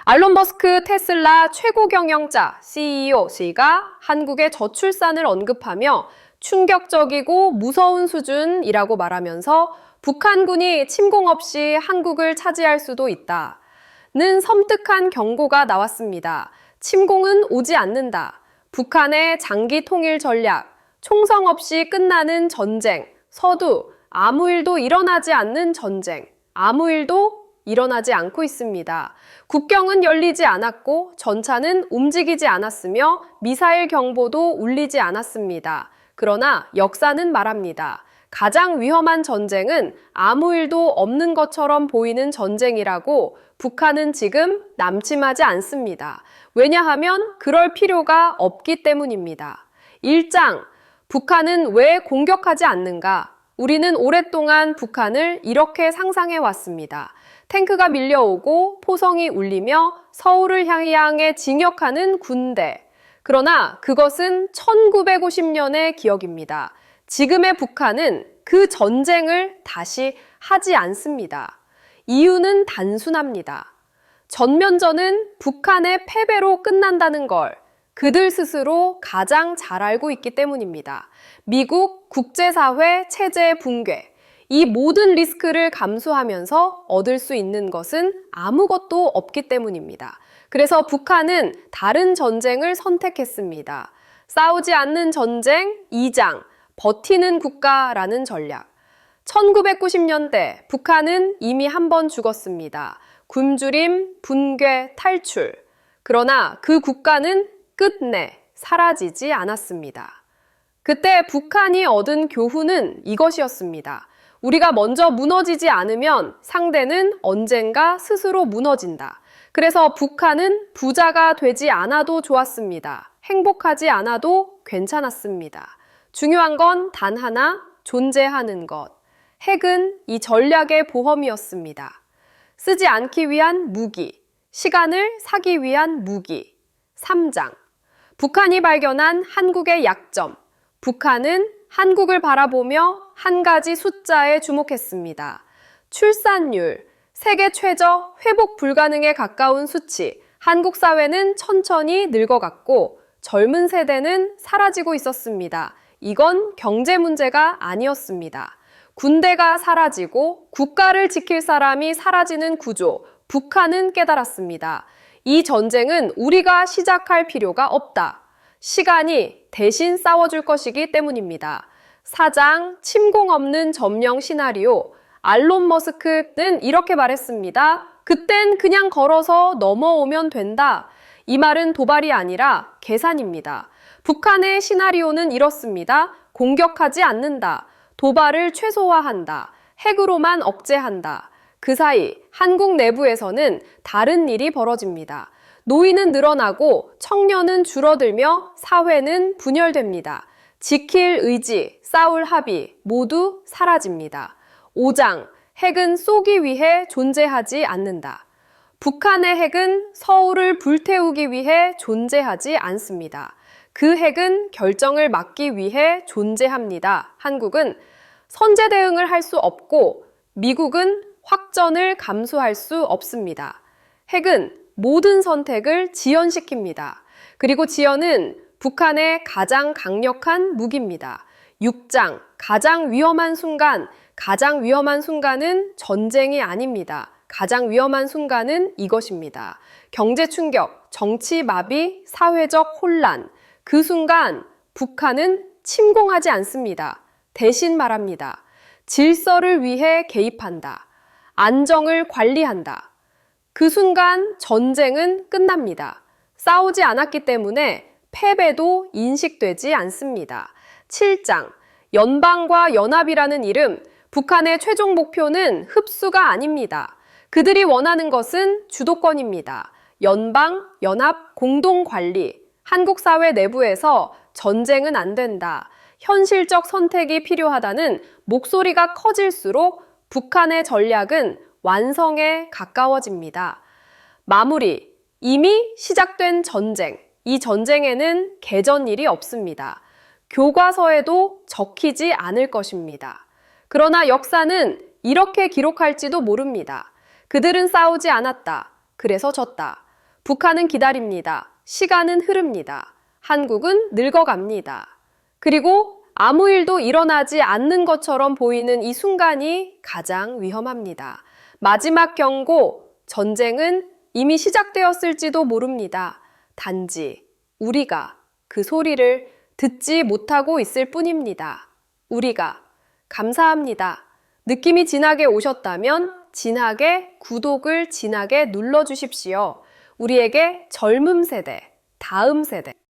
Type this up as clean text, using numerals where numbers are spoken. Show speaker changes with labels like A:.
A: 알론 머스크 테슬라 최고 경영자 CEO 씨가 한국의 저출산을 언급하며 충격적이고 무서운 수준이라고 말하면서 북한군이 침공 없이 한국을 차지할 수도 있다는 섬뜩한 경고가 나왔습니다. 침공은 오지 않는다. 북한의 장기 통일 전략, 총성 없이 끝나는 전쟁, 서두, 아무 일도 일어나지 않는 전쟁, 아무 일도 일어나지 않고 있습니다. 국경은 열리지 않았고 전차는 움직이지 않았으며 미사일 경보도 울리지 않았습니다. 그러나 역사는 말합니다. 가장 위험한 전쟁은 아무 일도 없는 것처럼 보이는 전쟁이라고 북한은 지금 남침하지 않습니다. 왜냐하면 그럴 필요가 없기 때문입니다. 1장, 북한은 왜 공격하지 않는가? 우리는 오랫동안 북한을 이렇게 상상해 왔습니다. 탱크가 밀려오고 포성이 울리며 서울을 향해 진격하는 군대. 그러나 그것은 1950년의 기억입니다. 지금의 북한은 그 전쟁을 다시 하지 않습니다. 이유는 단순합니다. 전면전은 북한의 패배로 끝난다는 걸 그들 스스로 가장 잘 알고 있기 때문입니다. 미국, 국제사회, 체제 붕괴. 이 모든 리스크를 감수하면서 얻을 수 있는 것은 아무것도 없기 때문입니다. 그래서 북한은 다른 전쟁을 선택했습니다. 싸우지 않는 전쟁 2장, 버티는 국가라는 전략. 1990년대 북한은 이미 한 번 죽었습니다. 굶주림, 붕괴, 탈출. 그러나 그 국가는 끝내 사라지지 않았습니다. 그때 북한이 얻은 교훈은 이것이었습니다. 우리가 먼저 무너지지 않으면 상대는 언젠가 스스로 무너진다. 그래서 북한은 부자가 되지 않아도 좋았습니다. 행복하지 않아도 괜찮았습니다. 중요한 건 단 하나, 존재하는 것. 핵은 이 전략의 보험이었습니다. 쓰지 않기 위한 무기, 시간을 사기 위한 무기. 3장. 북한이 발견한 한국의 약점. 북한은 한국을 바라보며 한 가지 숫자에 주목했습니다. 출산율, 세계 최저, 회복 불가능에 가까운 수치. 한국 사회는 천천히 늙어갔고 젊은 세대는 사라지고 있었습니다. 이건 경제 문제가 아니었습니다. 군대가 사라지고 국가를 지킬 사람이 사라지는 구조, 북한은 깨달았습니다. 이 전쟁은 우리가 시작할 필요가 없다. 시간이 대신 싸워줄 것이기 때문입니다. 4장 침공 없는 점령 시나리오. 알론 머스크는 이렇게 말했습니다. 그땐 그냥 걸어서 넘어오면 된다. 이 말은 도발이 아니라 계산입니다. 북한의 시나리오는 이렇습니다. 공격하지 않는다. 도발을 최소화한다. 핵으로만 억제한다. 그 사이 한국 내부에서는 다른 일이 벌어집니다. 노인은 늘어나고 청년은 줄어들며 사회는 분열됩니다. 지킬 의지, 싸울 합의 모두 사라집니다. 5장, 핵은 쏘기 위해 존재하지 않는다. 북한의 핵은 서울을 불태우기 위해 존재하지 않습니다. 그 핵은 결정을 막기 위해 존재합니다. 한국은 선제 대응을 할 수 없고 미국은 확전을 감수할 수 없습니다. 핵은 모든 선택을 지연시킵니다. 그리고 지연은 북한의 가장 강력한 무기입니다. 6장, 가장 위험한 순간. 가장 위험한 순간은 전쟁이 아닙니다. 가장 위험한 순간은 이것입니다. 경제 충격, 정치 마비, 사회적 혼란. 그 순간 북한은 침공하지 않습니다. 대신 말합니다. 질서를 위해 개입한다. 안정을 관리한다. 그 순간 전쟁은 끝납니다. 싸우지 않았기 때문에 패배도 인식되지 않습니다. 7장, 연방과 연합이라는 이름, 북한의 최종 목표는 흡수가 아닙니다. 그들이 원하는 것은 주도권입니다. 연방, 연합, 공동관리. 한국 사회 내부에서 전쟁은 안 된다. 현실적 선택이 필요하다는 목소리가 커질수록 북한의 전략은 완성에 가까워집니다. 마무리. 이미 시작된 전쟁. 이 전쟁에는 개전일이 없습니다. 교과서에도 적히지 않을 것입니다. 그러나 역사는 이렇게 기록할지도 모릅니다. 그들은 싸우지 않았다. 그래서 졌다. 북한은 기다립니다. 시간은 흐릅니다. 한국은 늙어갑니다. 그리고 아무 일도 일어나지 않는 것처럼 보이는 이 순간이 가장 위험합니다. 마지막 경고, 전쟁은 이미 시작되었을지도 모릅니다. 단지 우리가 그 소리를 듣지 못하고 있을 뿐입니다. 우리가 감사합니다. 느낌이 진하게 오셨다면 진하게 구독을 진하게 눌러주십시오. 우리에게 젊음 세대, 다음 세대,